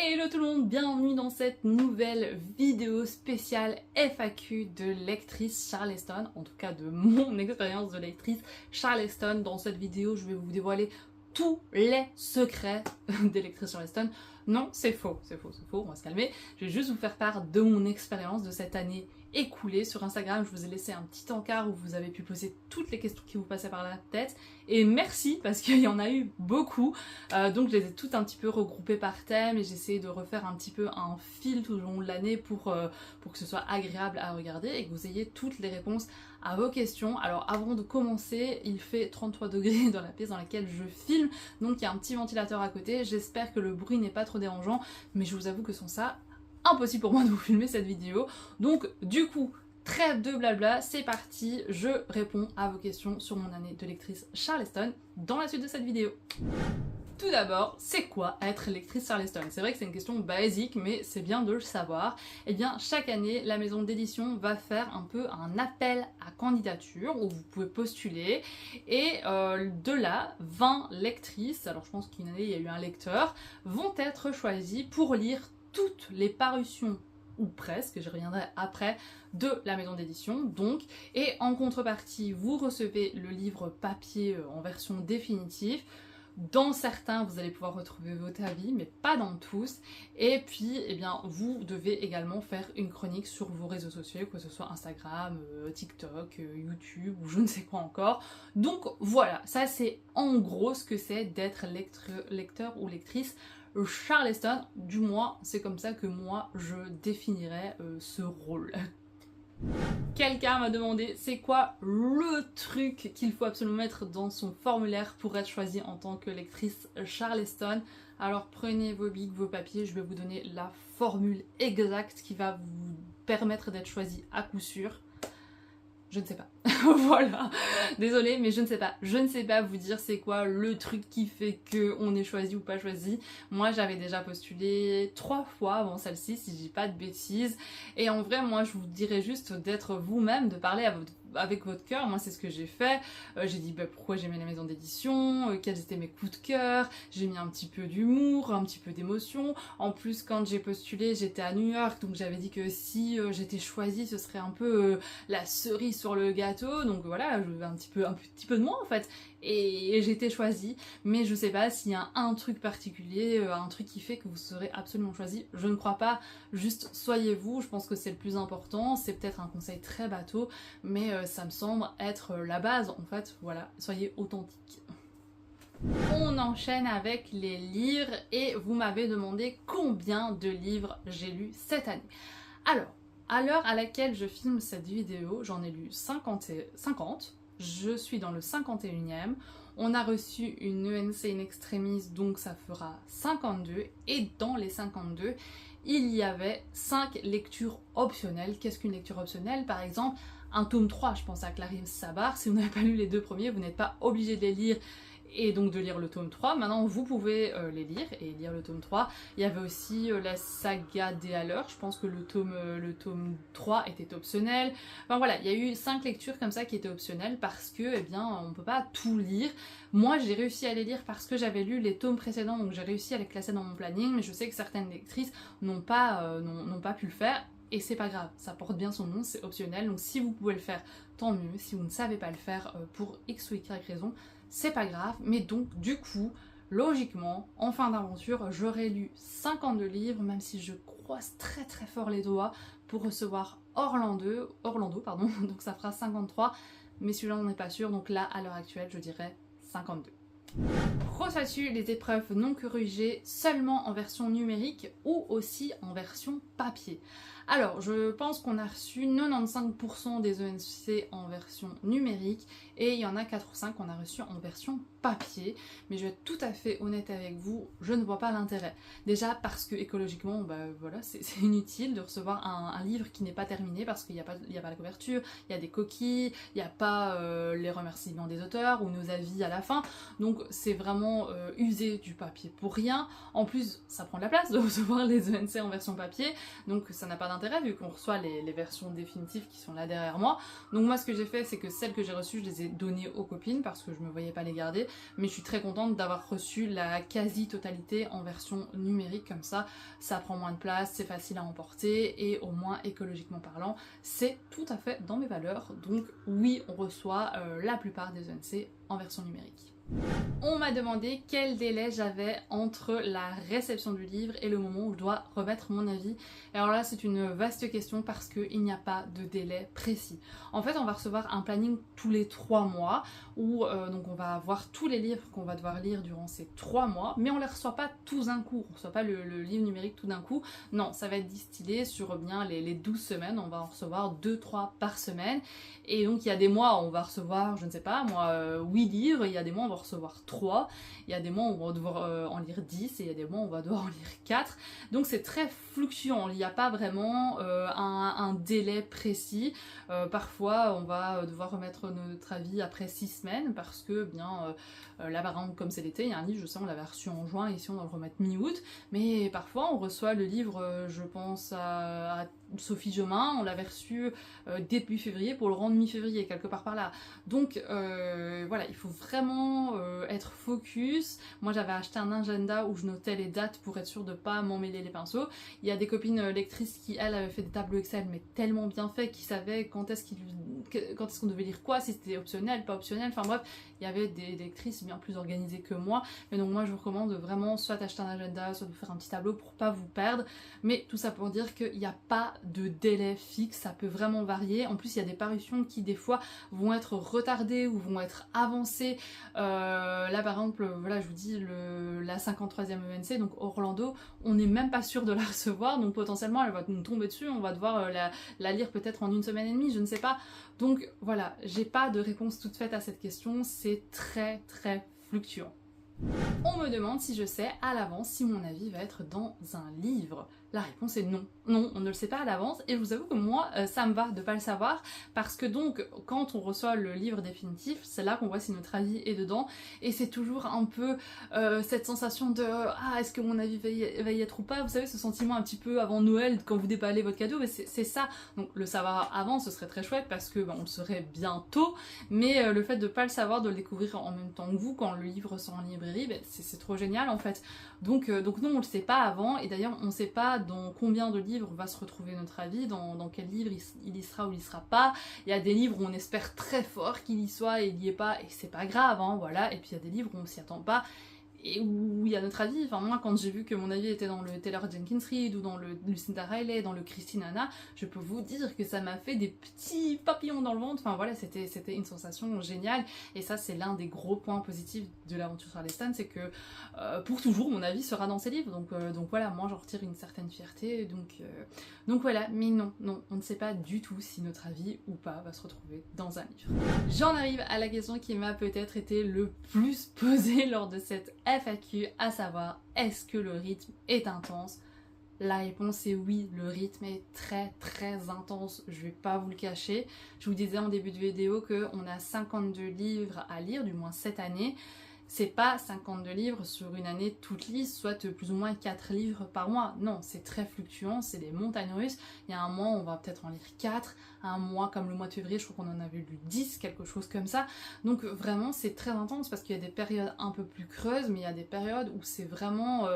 Hello tout le monde, bienvenue dans cette nouvelle vidéo spéciale FAQ de lectrice Charleston, en tout cas de mon expérience de lectrice Charleston. Dans cette vidéo, je vais vous dévoiler tous les secrets des lectrices Charleston. Non, c'est faux, on va se calmer. Je vais juste vous faire part de mon expérience de cette année écoulée. Sur Instagram, je vous ai laissé un petit encart où vous avez pu poser toutes les questions qui vous passaient par la tête. Et merci, parce qu'il y en a eu beaucoup. Donc je les ai toutes un petit peu regroupées par thème et j'ai essayé de refaire un petit peu un fil tout au long de l'année pour que ce soit agréable à regarder et que vous ayez toutes les réponses à vos questions. Alors avant de commencer, il fait 33 degrés dans la pièce dans laquelle je filme, donc il y a un petit ventilateur à côté. J'espère que le bruit n'est pas trop dérangeant, mais je vous avoue que sans ça, impossible pour moi de vous filmer cette vidéo. Donc du coup, trêve de blabla, c'est parti, je réponds à vos questions sur mon année de lectrice Charleston dans la suite de cette vidéo. Tout d'abord, c'est quoi être lectrice Charleston? C'est vrai que c'est une question basique, mais c'est bien de le savoir. Eh bien, chaque année, la maison d'édition va faire un peu un appel à candidature où vous pouvez postuler. Et de là, 20 lectrices, alors je pense qu'une année il y a eu un lecteur, vont être choisies pour lire toutes les parutions ou presque, je reviendrai après, de la maison d'édition donc, et en contrepartie vous recevez le livre papier en version définitive. Dans certains vous allez pouvoir retrouver votre avis, mais pas dans tous, et puis eh bien vous devez également faire une chronique sur vos réseaux sociaux, que ce soit Instagram, TikTok, YouTube ou je ne sais quoi encore. Donc voilà, ça c'est en gros ce que c'est d'être lecteur ou lectrice Charleston, du moins c'est comme ça que moi je définirais ce rôle. Quelqu'un m'a demandé c'est quoi le truc qu'il faut absolument mettre dans son formulaire pour être choisi en tant que lectrice Charleston. Alors prenez vos bics, vos papiers, je vais vous donner la formule exacte qui va vous permettre d'être choisi à coup sûr. Je ne sais pas. Voilà. Désolée, mais je ne sais pas. Je ne sais pas vous dire c'est quoi le truc qui fait qu'on est choisi ou pas choisi. Moi, j'avais déjà postulé 3 fois avant celle-ci, si je dis pas de bêtises. Et en vrai, moi, je vous dirais juste d'être vous-même, de parler avec votre cœur. Moi, c'est ce que j'ai fait. J'ai dit pourquoi j'aimais la maison d'édition, quels étaient mes coups de cœur. J'ai mis un petit peu d'humour, un petit peu d'émotion. En plus, quand j'ai postulé, j'étais à New York, donc j'avais dit que si j'étais choisie, ce serait un peu la cerise sur le gâteau. Donc voilà, je veux un petit peu de moi en fait. Et j'ai été choisie, mais je sais pas s'il y a un truc particulier, un truc qui fait que vous serez absolument choisi. Je ne crois pas, juste soyez vous, je pense que c'est le plus important. C'est peut-être un conseil très bateau, mais ça me semble être la base en fait. Voilà, soyez authentique. On enchaîne avec les livres et vous m'avez demandé combien de livres j'ai lu cette année. Alors, à l'heure à laquelle je filme cette vidéo, j'en ai lu 50. Je suis dans le 51e. On a reçu une ENC in extremis, donc ça fera 52. Et dans les 52, il y avait 5 lectures optionnelles. Qu'est-ce qu'une lecture optionnelle? Par exemple, un tome 3, je pense à Clarisse Sabar. Si vous n'avez pas lu les 2 premiers, vous n'êtes pas obligé de les lire et donc de lire le tome 3. Maintenant vous pouvez les lire et lire le tome 3. Il y avait aussi la saga des Haleurs, je pense que le tome 3 était optionnel. Enfin voilà, il y a eu 5 lectures comme ça qui étaient optionnelles parce que eh bien on peut pas tout lire. Moi j'ai réussi à les lire parce que j'avais lu les tomes précédents, donc j'ai réussi à les classer dans mon planning, mais je sais que certaines lectrices n'ont pas pu le faire. Et c'est pas grave, ça porte bien son nom, c'est optionnel, donc si vous pouvez le faire, tant mieux. Si vous ne savez pas le faire pour X ou Y raison, c'est pas grave. Mais donc du coup, logiquement, en fin d'aventure, j'aurais lu 52 livres, même si je croise très très fort les doigts pour recevoir Orlando, donc ça fera 53, mais celui-là on n'est pas sûr, donc là à l'heure actuelle je dirais 52. Reçois-tu les épreuves non corrigées seulement en version numérique ou aussi en version papier? Alors, je pense qu'on a reçu 95% des ENC en version numérique et il y en a 4 ou 5 qu'on a reçu en version papier. Mais je vais être tout à fait honnête avec vous, je ne vois pas l'intérêt. Déjà parce que écologiquement, voilà, c'est inutile de recevoir un livre qui n'est pas terminé parce qu'il n'y a pas la couverture, il y a des coquilles, il n'y a pas les remerciements des auteurs ou nos avis à la fin. Donc c'est vraiment user du papier pour rien. En plus, ça prend de la place de recevoir les ENC en version papier, donc ça n'a pas d'intérêt. intérêt vu qu'on reçoit les versions définitives qui sont là derrière moi. Donc moi ce que j'ai fait c'est que celles que j'ai reçues je les ai données aux copines parce que je me voyais pas les garder, mais je suis très contente d'avoir reçu la quasi-totalité en version numérique, comme ça prend moins de place, c'est facile à emporter et au moins écologiquement parlant c'est tout à fait dans mes valeurs. Donc oui, on reçoit la plupart des ENC en version numérique. On m'a demandé quel délai j'avais entre la réception du livre et le moment où je dois remettre mon avis. Et alors là c'est une vaste question parce qu'il n'y a pas de délai précis. En fait on va recevoir un planning tous les 3 mois où donc on va avoir tous les livres qu'on va devoir lire durant ces 3 mois, mais on les reçoit pas tous d'un coup, on reçoit pas le livre numérique tout d'un coup, non, ça va être distillé sur bien les 12 semaines, on va en recevoir 2-3 par semaine. Et donc il y a des mois où on va recevoir, je ne sais pas moi, 8 livres, il y a des mois où on va recevoir 3, il y a des mois où on va devoir en lire 10 et il y a des mois où on va devoir en lire 4. Donc c'est très fluctuant, il n'y a pas vraiment un délai précis. Parfois on va devoir remettre notre avis après 6 semaines parce que bien là par exemple comme c'est l'été, il y a un livre, je sais on l'avait reçu en juin, ici on doit le remettre mi-août, mais parfois on reçoit le livre, je pense à Sophie Jomain, on l'avait reçu début février pour le rendre mi-février, quelque part par là. Donc voilà, il faut vraiment être focus. Moi j'avais acheté un agenda où je notais les dates pour être sûre de pas m'emmêler les pinceaux. Il y a des copines lectrices qui elles avaient fait des tableaux Excel mais tellement bien faits qu'ils savaient quand est-ce qu'on devait lire quoi, si c'était optionnel, pas optionnel, enfin bref, il y avait des lectrices bien plus organisées que moi. Mais donc moi je vous recommande de vraiment soit acheter un agenda, soit de faire un petit tableau pour pas vous perdre. Mais tout ça pour dire qu'il n'y a pas de délai fixe, ça peut vraiment varier. En plus il y a des parutions qui des fois vont être retardées ou vont être avancées. Là par exemple, voilà, je vous dis la 53e ENC, donc Orlando, on n'est même pas sûr de la recevoir, donc potentiellement elle va nous tomber dessus, on va devoir la lire peut-être en 1 semaine et demie, je ne sais pas. Donc voilà, j'ai pas de réponse toute faite à cette question, c'est très très fluctuant. On me demande si je sais à l'avance si mon avis va être dans un livre. La réponse est non. Non, on ne le sait pas à l'avance et je vous avoue que moi, ça me va de pas le savoir parce que donc, quand on reçoit le livre définitif, c'est là qu'on voit si notre avis est dedans et c'est toujours un peu cette sensation de « Ah, est-ce que mon avis va y être ou pas ?» Vous savez, ce sentiment un petit peu avant Noël quand vous déballez votre cadeau, c'est ça. Donc le savoir avant, ce serait très chouette parce que on le saurait bientôt, mais le fait de pas le savoir, de le découvrir en même temps que vous quand le livre sort en librairie, c'est trop génial en fait. Donc non, on le sait pas avant et d'ailleurs on sait pas dans combien de livres va se retrouver notre avis, dans quel livre il y sera ou il y sera pas. Il y a des livres où on espère très fort qu'il y soit et il y est pas et c'est pas grave, hein, voilà. Et puis il y a des livres où on s'y attend pas et où il y a notre avis. Enfin moi quand j'ai vu que mon avis était dans le Taylor Jenkins Reid ou dans le Lucinda Riley, dans le Christine Hanna, je peux vous dire que ça m'a fait des petits papillons dans le ventre. Enfin voilà, c'était une sensation géniale et ça c'est l'un des gros points positifs de l'aventure Charleston, c'est que pour toujours mon avis sera dans ces livres. Donc voilà, moi j'en retire une certaine fierté. Donc voilà, mais non, on ne sait pas du tout si notre avis ou pas va se retrouver dans un livre. J'en arrive à la question qui m'a peut-être été le plus posée lors de cette FAQ, à savoir est-ce que le rythme est intense? La réponse est oui, le rythme est très très intense, je vais pas vous le cacher. Je vous disais en début de vidéo qu'on a 52 livres à lire, du moins cette année. C'est pas 52 livres sur une année toute lisse, soit plus ou moins 4 livres par mois. Non, c'est très fluctuant, c'est des montagnes russes. Il y a un mois, on va peut-être en lire 4. Un mois, comme le mois de février, je crois qu'on en avait lu 10, quelque chose comme ça. Donc vraiment, c'est très intense parce qu'il y a des périodes un peu plus creuses, mais il y a des périodes où c'est vraiment,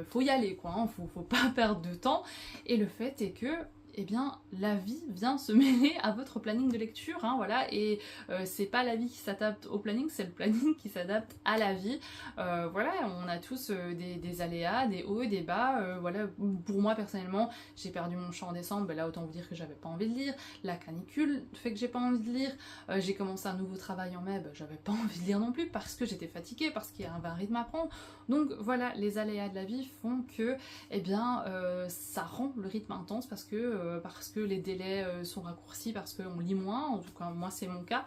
faut y aller, quoi. Hein. Faut pas perdre de temps. Et le fait est que eh bien la vie vient se mêler à votre planning de lecture, hein, voilà, et c'est pas la vie qui s'adapte au planning, c'est le planning qui s'adapte à la vie. Voilà, on a tous des aléas, des hauts et des bas. Voilà, pour moi personnellement, j'ai perdu mon chat en décembre, là autant vous dire que j'avais pas envie de lire. La canicule fait que j'ai pas envie de lire. J'ai commencé un nouveau travail en mai, j'avais pas envie de lire non plus parce que j'étais fatiguée, parce qu'il y avait un rythme à prendre. Donc voilà, les aléas de la vie font que, eh bien, ça rend le rythme intense parce que les délais sont raccourcis, parce qu'on lit moins, en tout cas moi c'est mon cas.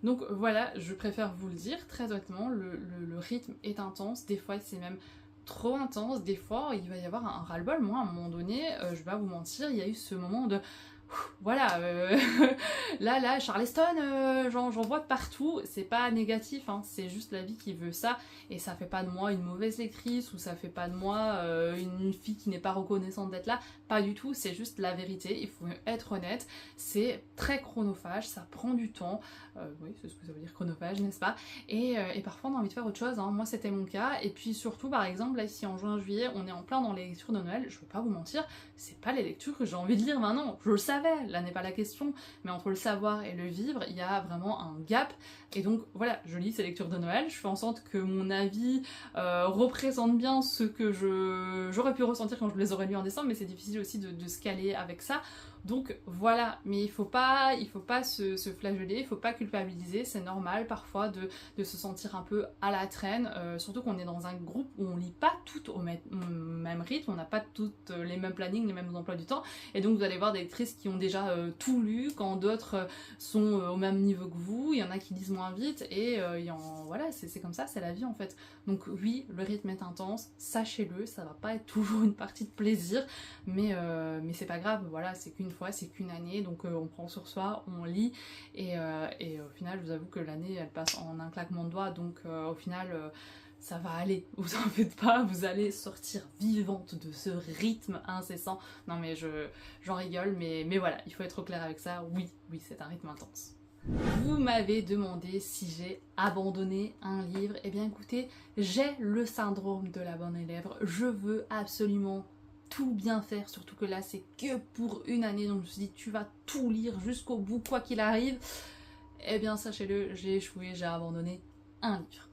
Donc voilà, je préfère vous le dire, très honnêtement, le rythme est intense, des fois c'est même trop intense, des fois il va y avoir un ras-le-bol. Moi à un moment donné, je vais pas vous mentir, il y a eu ce moment de voilà, là, Charleston, j'en vois de partout, c'est pas négatif, hein, c'est juste la vie qui veut ça, et ça fait pas de moi une mauvaise lectrice, ou ça fait pas de moi une fille qui n'est pas reconnaissante d'être là, pas du tout, c'est juste la vérité, il faut être honnête, c'est très chronophage, ça prend du temps, oui, c'est ce que ça veut dire chronophage, n'est-ce pas, et parfois on a envie de faire autre chose, hein. Moi c'était mon cas, et puis surtout par exemple, là ici en juin-juillet, on est en plein dans les lectures de Noël, je vais pas vous mentir, c'est pas les lectures que j'ai envie de lire maintenant, je le savais, là n'est pas la question, mais entre le savoir et le vivre, il y a vraiment un gap, et donc voilà, je lis ces lectures de Noël, je fais en sorte que mon avis représente bien ce que j'aurais pu ressentir quand je les aurais lus en décembre, mais c'est difficile aussi de se caler avec ça, donc voilà, mais il faut pas se flageller, il faut pas culpabiliser, c'est normal parfois de se sentir un peu à la traîne, surtout qu'on est dans un groupe où on lit pas toutes au même rythme, on n'a pas toutes les mêmes plannings, les mêmes emplois du temps, et donc vous allez voir des lectrices qui ont déjà tout lu, quand d'autres sont au même niveau que vous, il y en a qui lisent moins vite, et voilà, c'est comme ça, c'est la vie en fait. Donc oui, le rythme est intense, sachez-le, ça va pas être toujours une partie de plaisir, mais c'est pas grave, voilà, c'est qu'une fois, c'est qu'une année, donc on prend sur soi, on lit, et au final, je vous avoue que l'année, elle passe en un claquement de doigts, donc au final, ça va aller, vous en faites pas, vous allez sortir vivante de ce rythme incessant. Non mais j'en rigole, mais voilà, il faut être au clair avec ça, oui, c'est un rythme intense. Vous m'avez demandé si j'ai abandonné un livre, et bien écoutez, j'ai le syndrome de la bonne élève, je veux absolument tout bien faire, surtout que là c'est que pour une année, donc je me suis dit tu vas tout lire jusqu'au bout quoi qu'il arrive. Eh bien sachez-le, j'ai échoué, j'ai abandonné un livre.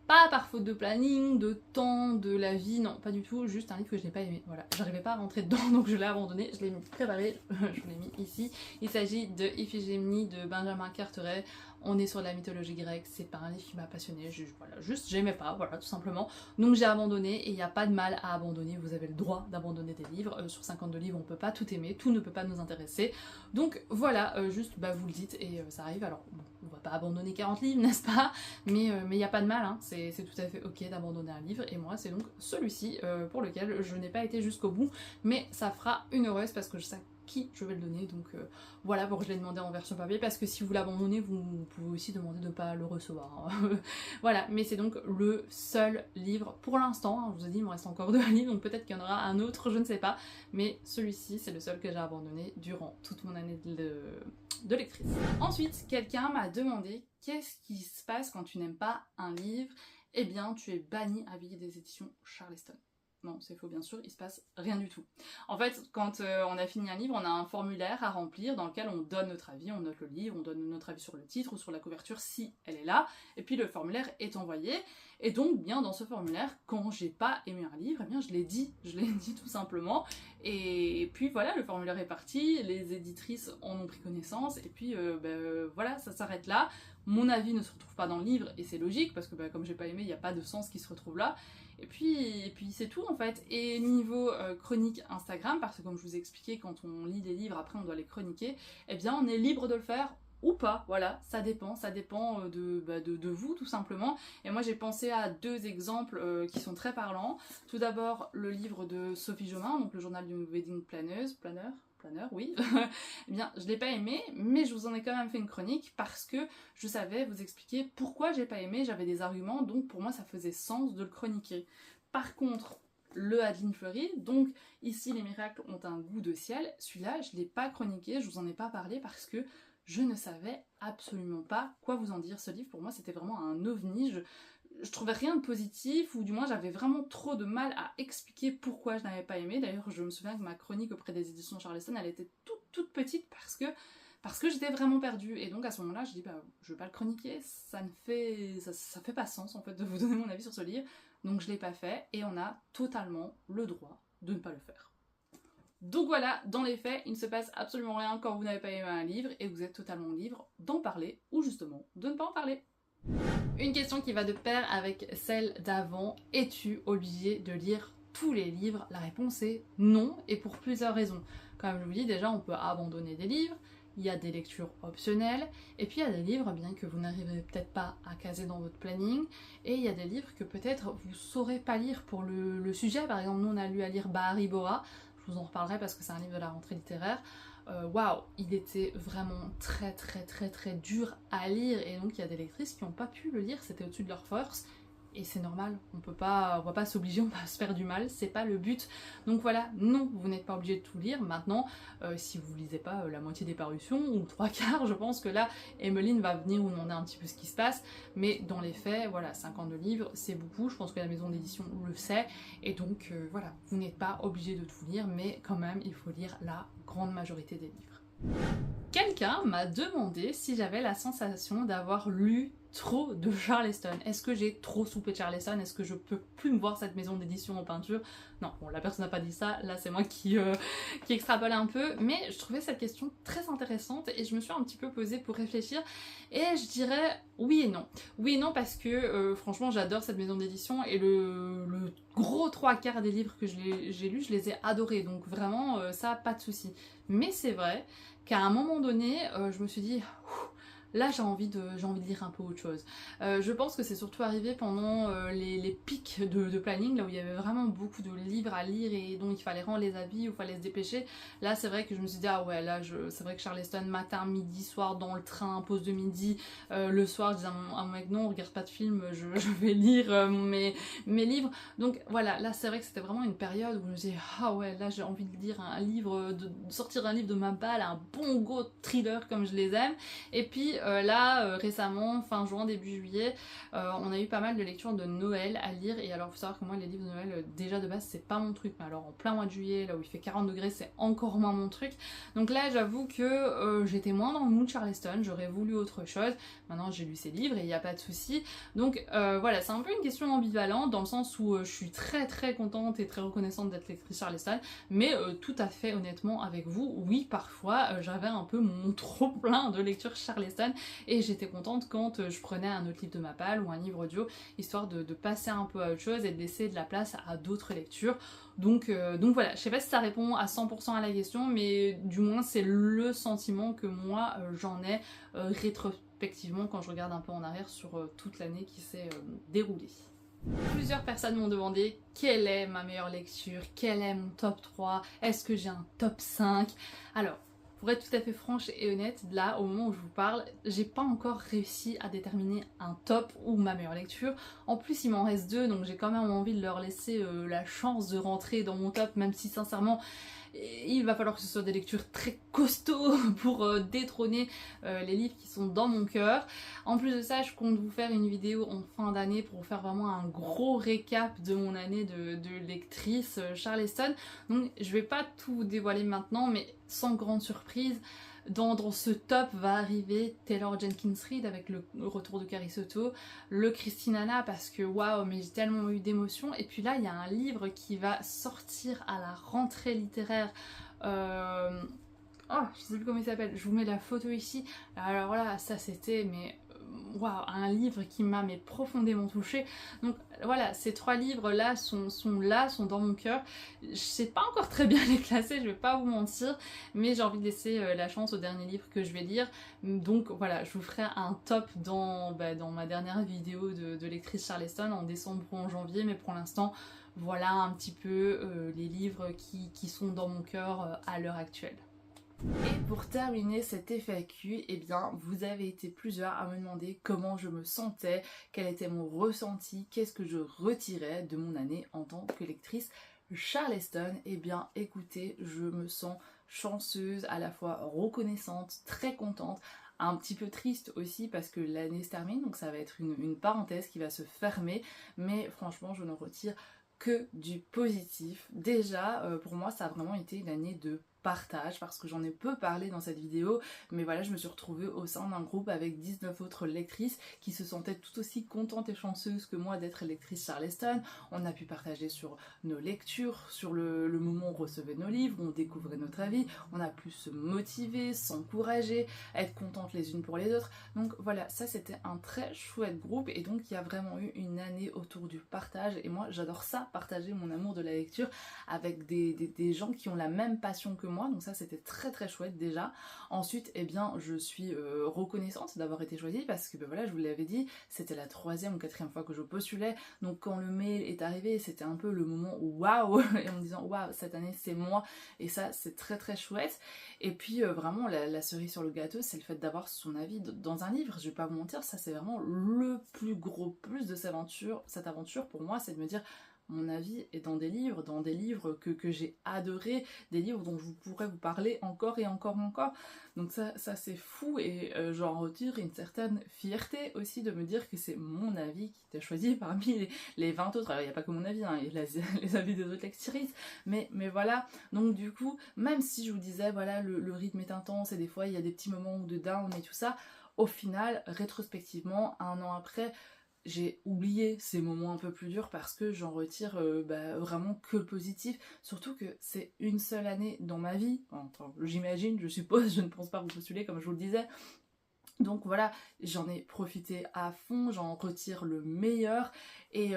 Pas par faute de planning, de temps, de la vie, non, pas du tout, juste un livre que je n'ai pas aimé. Voilà, j'arrivais pas à rentrer dedans, donc je l'ai abandonné, je l'ai mis préparé, je l'ai mis ici. Il s'agit de Iphigénie de Benjamin Carteret. On est sur la mythologie grecque, c'est pas un livre qui m'a passionné, voilà, juste j'aimais pas, voilà, tout simplement. Donc j'ai abandonné, et il n'y a pas de mal à abandonner, vous avez le droit d'abandonner des livres. Sur 52 livres, on peut pas tout aimer, tout ne peut pas nous intéresser. Donc voilà, juste vous le dites, et ça arrive. Alors bon, on va pas abandonner 40 livres, n'est-ce pas, mais il n'y a pas de mal, hein. C'est tout à fait ok d'abandonner un livre, et moi c'est donc celui-ci pour lequel je n'ai pas été jusqu'au bout, mais ça fera une heureuse parce que je sais qui je vais le donner, donc voilà pourquoi je l'ai demandé en version papier, parce que si vous l'abandonnez, vous pouvez aussi demander de ne pas le recevoir, hein. Voilà, mais c'est donc le seul livre pour l'instant, hein, je vous ai dit il me reste encore 2 livres, donc peut-être qu'il y en aura un autre, je ne sais pas, mais celui-ci c'est le seul que j'ai abandonné durant toute mon année de lectrice. Ensuite, quelqu'un m'a demandé qu'est-ce qui se passe quand tu n'aimes pas un livre. Eh bien, tu es banni à vie des éditions Charleston. Non, c'est faux bien sûr, il se passe rien du tout. En fait, quand on a fini un livre, on a un formulaire à remplir dans lequel on donne notre avis, on note le livre, on donne notre avis sur le titre ou sur la couverture si elle est là, et puis le formulaire est envoyé, et donc bien dans ce formulaire, quand j'ai pas aimé un livre, eh bien je l'ai dit tout simplement, et puis voilà, le formulaire est parti, les éditrices en ont pris connaissance, et puis voilà, ça s'arrête là. Mon avis ne se retrouve pas dans le livre, et c'est logique, parce que comme j'ai pas aimé, il n'y a pas de sens qui se retrouve là. Et puis c'est tout en fait. Et niveau chronique Instagram, parce que comme je vous ai expliqué, quand on lit des livres, après on doit les chroniquer, eh bien on est libre de le faire ou pas, voilà, ça dépend de vous tout simplement. Et moi j'ai pensé à 2 exemples qui sont très parlants. Tout d'abord le livre de Sophie Jomain, donc le journal d'une wedding planner, oui, eh bien je l'ai pas aimé, mais je vous en ai quand même fait une chronique parce que je savais vous expliquer pourquoi j'ai pas aimé, j'avais des arguments, donc pour moi ça faisait sens de le chroniquer. Par contre, le Adeline Fleury, donc ici les miracles ont un goût de ciel, celui-là je l'ai pas chroniqué, je vous en ai pas parlé parce que je ne savais absolument pas quoi vous en dire. Ce livre pour moi c'était vraiment un ovni, je trouvais rien de positif, ou du moins j'avais vraiment trop de mal à expliquer pourquoi je n'avais pas aimé. D'ailleurs je me souviens que ma chronique auprès des éditions Charleston, elle était toute petite parce que j'étais vraiment perdue, et donc à ce moment-là je dis je vais pas le chroniquer, ça fait pas sens en fait de vous donner mon avis sur ce livre, donc je l'ai pas fait, et on a totalement le droit de ne pas le faire. Donc voilà, dans les faits, il ne se passe absolument rien quand vous n'avez pas aimé un livre, et vous êtes totalement libre d'en parler, ou justement de ne pas en parler. Une question qui va de pair avec celle d'avant, es-tu obligé de lire tous les livres? La réponse est non, et pour plusieurs raisons. Comme je vous dis, déjà on peut abandonner des livres, il y a des lectures optionnelles, et puis il y a des livres bien que vous n'arriverez peut-être pas à caser dans votre planning, et il y a des livres que peut-être vous saurez pas lire pour le sujet. Par exemple, nous on a lu à lire Bahari Bora, je vous en reparlerai parce que c'est un livre de la rentrée littéraire. waouh, il était vraiment très très très très dur à lire, et donc il y a des lectrices qui n'ont pas pu le lire, c'était au-dessus de leur force. Et c'est normal, on va pas s'obliger, on va se faire du mal, c'est pas le but. Donc voilà, non, vous n'êtes pas obligé de tout lire. Maintenant, si vous lisez pas la moitié des parutions, ou trois quarts, je pense que là, Emmeline va venir vous demander un petit peu ce qui se passe. Mais dans les faits, voilà, 52 livres, c'est beaucoup, je pense que la maison d'édition le sait. Et donc voilà, vous n'êtes pas obligé de tout lire, mais quand même, il faut lire la grande majorité des livres. Quelqu'un m'a demandé si j'avais la sensation d'avoir lu trop de Charleston. Est-ce que j'ai trop soupé de Charleston? Est-ce que je peux plus me voir cette maison d'édition en peinture? Non, bon, la personne n'a pas dit ça, là c'est moi qui extrapole un peu, mais je trouvais cette question très intéressante et je me suis un petit peu posée pour réfléchir, et je dirais oui et non. Oui et non parce que franchement j'adore cette maison d'édition, et le gros trois quarts des livres que j'ai lus, je les ai adorés, donc vraiment ça, pas de souci. Mais c'est vrai qu'à un moment donné, je me suis dit, là j'ai envie de lire un peu autre chose. Je pense que c'est surtout arrivé pendant les pics de planning, là où il y avait vraiment beaucoup de livres à lire et donc il fallait rendre les avis ou il fallait se dépêcher. Là c'est vrai que je me suis dit, ah ouais, là c'est vrai que Charleston, matin, midi, soir, dans le train, pause de midi, le soir, je disais à mon mec, non, on regarde pas de film, je vais lire mes livres. Donc voilà, là c'est vrai que c'était vraiment une période où je me disais, ah ouais, là j'ai envie de lire un livre, de sortir un livre de ma balle, un bon gros thriller comme je les aime. Et puis là, récemment, fin juin, début juillet, on a eu pas mal de lectures de Noël à lire. Et alors, il faut savoir que moi, les livres de Noël, déjà de base, c'est pas mon truc. Mais alors, en plein mois de juillet, là où il fait 40 degrés, c'est encore moins mon truc. Donc là, j'avoue que j'étais moins dans le mood Charleston. J'aurais voulu autre chose. Maintenant, j'ai lu ses livres et il n'y a pas de souci. Donc voilà, c'est un peu une question ambivalente, dans le sens où je suis très très contente et très reconnaissante d'être lectrice Charleston. Mais tout à fait honnêtement avec vous, oui, parfois, j'avais un peu mon trop plein de lecture Charleston. Et j'étais contente quand je prenais un autre livre de ma palle ou un livre audio, histoire de passer un peu à autre chose et de laisser de la place à d'autres lectures. Donc voilà, je sais pas si ça répond à 100% à la question, mais du moins c'est le sentiment que moi j'en ai rétrospectivement quand je regarde un peu en arrière sur toute l'année qui s'est déroulée. Plusieurs personnes m'ont demandé quelle est ma meilleure lecture, quel est mon top 3, est-ce que j'ai un top 5. Alors, pour être tout à fait franche et honnête, là, au moment où je vous parle, j'ai pas encore réussi à déterminer un top ou ma meilleure lecture. En plus, il m'en reste deux, donc j'ai quand même envie de leur laisser la chance de rentrer dans mon top, même si sincèrement, il va falloir que ce soit des lectures très costauds pour détrôner les livres qui sont dans mon cœur. En plus de ça, je compte vous faire une vidéo en fin d'année pour vous faire vraiment un gros récap de mon année de lectrice Charleston. Donc je vais pas tout vous dévoiler maintenant, mais sans grande surprise, dans ce top va arriver Taylor Jenkins Reid avec le retour de Carrie Soto, le Christine Hanna parce que waouh, mais j'ai tellement eu d'émotions. Et puis là, il y a un livre qui va sortir à la rentrée littéraire. Oh, je sais plus comment il s'appelle, je vous mets la photo ici. Alors là, ça c'était, mais waouh, un livre qui m'a profondément touchée. Donc voilà, ces trois livres là sont dans mon cœur. Je sais pas encore très bien les classer, je vais pas vous mentir, mais j'ai envie de laisser la chance au dernier livre que je vais lire. Donc voilà, je vous ferai un top dans ma dernière vidéo de lectrice Charleston en décembre ou en janvier, mais pour l'instant, voilà un petit peu les livres qui sont dans mon cœur à l'heure actuelle. Et pour terminer cet FAQ, eh bien, vous avez été plusieurs à me demander comment je me sentais, quel était mon ressenti, qu'est-ce que je retirais de mon année en tant que lectrice Charleston. Eh bien, écoutez, je me sens chanceuse, à la fois reconnaissante, très contente, un petit peu triste aussi parce que l'année se termine, donc ça va être une parenthèse qui va se fermer, mais franchement, je ne retire que du positif. Déjà, pour moi, ça a vraiment été une année de partage parce que j'en ai peu parlé dans cette vidéo, mais voilà, je me suis retrouvée au sein d'un groupe avec 19 autres lectrices qui se sentaient tout aussi contentes et chanceuses que moi d'être lectrice Charleston. On a pu partager sur nos lectures, sur le moment où on recevait nos livres, où on découvrait notre avis, on a pu se motiver, s'encourager, être contentes les unes pour les autres. Donc voilà, ça c'était un très chouette groupe et donc il y a vraiment eu une année autour du partage et moi j'adore ça, partager mon amour de la lecture avec des gens qui ont la même passion que mois, donc ça c'était très très chouette déjà. Ensuite, eh bien, je suis reconnaissante d'avoir été choisie parce que ben voilà, je vous l'avais dit, c'était la 3e ou 4e fois que je postulais, donc quand le mail est arrivé, c'était un peu le moment waouh, et en me disant waouh, cette année c'est moi, et ça c'est très très chouette. Et puis vraiment la cerise sur le gâteau, c'est le fait d'avoir son avis dans un livre. Je vais pas vous mentir, ça c'est vraiment le plus gros plus de cette aventure pour moi, c'est de me dire mon avis est dans des livres que j'ai adorés, des livres dont je pourrais vous parler encore et encore et encore. Donc ça c'est fou, et j'en retire une certaine fierté aussi de me dire que c'est mon avis qui était choisi parmi les 20 autres. Alors il n'y a pas que mon avis, hein, il y a les avis des autres lectrices, mais voilà. Donc du coup, même si je vous disais, voilà, le rythme est intense et des fois il y a des petits moments de down et tout ça, au final, rétrospectivement, 1 an après, j'ai oublié ces moments un peu plus durs parce que j'en retire vraiment que le positif, surtout que c'est une seule année dans ma vie, enfin, j'imagine, je suppose, je ne pense pas vous postuler comme je vous le disais. Donc voilà, j'en ai profité à fond, j'en retire le meilleur, et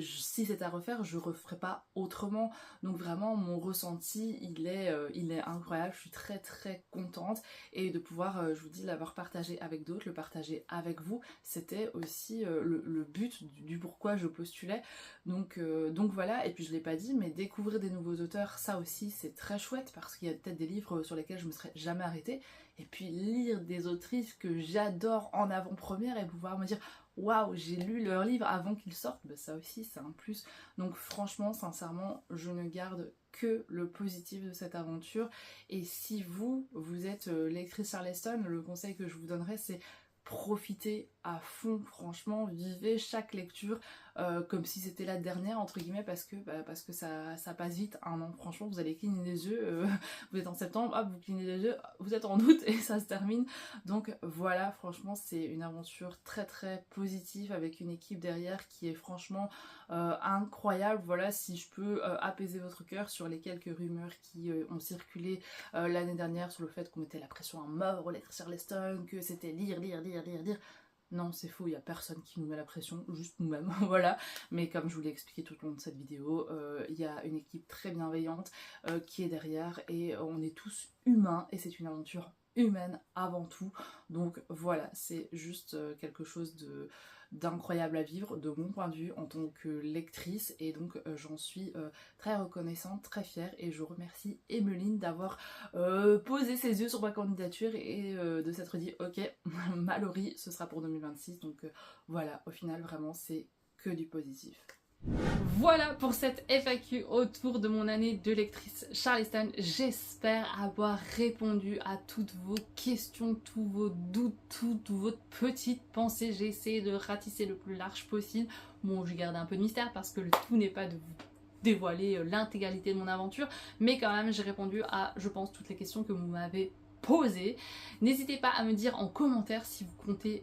si c'est à refaire, je referai pas autrement. Donc vraiment, mon ressenti, il est incroyable, je suis très très contente, et de pouvoir, je vous dis, l'avoir partagé avec d'autres, le partager avec vous, c'était aussi le but du pourquoi je postulais. Donc voilà, et puis je l'ai pas dit, mais découvrir des nouveaux auteurs, ça aussi c'est très chouette, parce qu'il y a peut-être des livres sur lesquels je me serais jamais arrêtée, et puis lire des autrices que j'adore en avant-première et pouvoir me dire waouh, j'ai lu leur livre avant qu'ils sortent, bah ça aussi c'est un plus. Donc franchement, sincèrement, je ne garde que le positif de cette aventure. Et si vous êtes lectrice Charleston, le conseil que je vous donnerais, c'est profitez à fond, franchement, vivez chaque lecture comme si c'était la dernière entre guillemets, parce que ça passe vite. 1 an, franchement, vous allez cligner des yeux, vous êtes en septembre, hop, vous clignez des yeux, vous êtes en août et ça se termine. Donc voilà, franchement, c'est une aventure très très positive avec une équipe derrière qui est franchement incroyable. Voilà, si je peux apaiser votre cœur sur les quelques rumeurs qui ont circulé l'année dernière sur le fait qu'on mettait la pression à mort aux lectrices Charleston, que c'était lire. Non, c'est faux, il n'y a personne qui nous met la pression, juste nous-mêmes, voilà. Mais comme je vous l'ai expliqué tout au long de cette vidéo, il y a une équipe très bienveillante qui est derrière, et on est tous humains, et c'est une aventure humaine avant tout. Donc voilà, c'est juste quelque chose d'incroyable à vivre de mon point de vue en tant que lectrice, et donc j'en suis très reconnaissante, très fière, et je remercie Emeline d'avoir posé ses yeux sur ma candidature et de s'être dit ok, Mallory ce sera pour 2026. Donc voilà, au final vraiment c'est que du positif. Voilà pour cette FAQ autour de mon année de lectrice Charleston. J'espère avoir répondu à toutes vos questions, tous vos doutes, toutes vos petites pensées. J'ai essayé de ratisser le plus large possible. Bon, j'ai gardé un peu de mystère parce que le tout n'est pas de vous dévoiler l'intégralité de mon aventure, mais quand même j'ai répondu à, je pense, toutes les questions que vous m'avez posées. N'hésitez pas à me dire en commentaire si vous comptez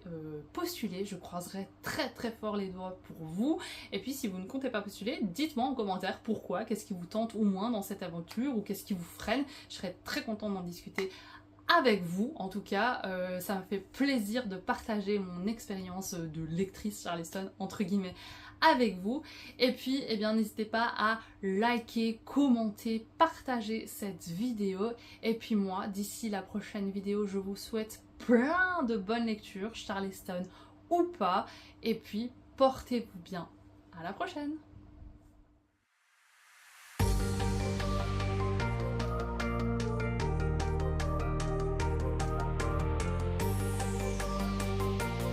postuler, je croiserai très très fort les doigts pour vous. Et puis si vous ne comptez pas postuler, dites-moi en commentaire pourquoi, qu'est-ce qui vous tente ou moins dans cette aventure, ou qu'est-ce qui vous freine. Je serais très contente d'en discuter avec vous. En tout cas, ça me fait plaisir de partager mon expérience de lectrice Charleston entre guillemets avec vous. Et puis, eh bien, n'hésitez pas à liker, commenter, partager cette vidéo. Et puis moi, d'ici la prochaine vidéo, je vous souhaite plein de bonnes lectures, Charleston ou pas. Et puis, portez-vous bien. À la prochaine!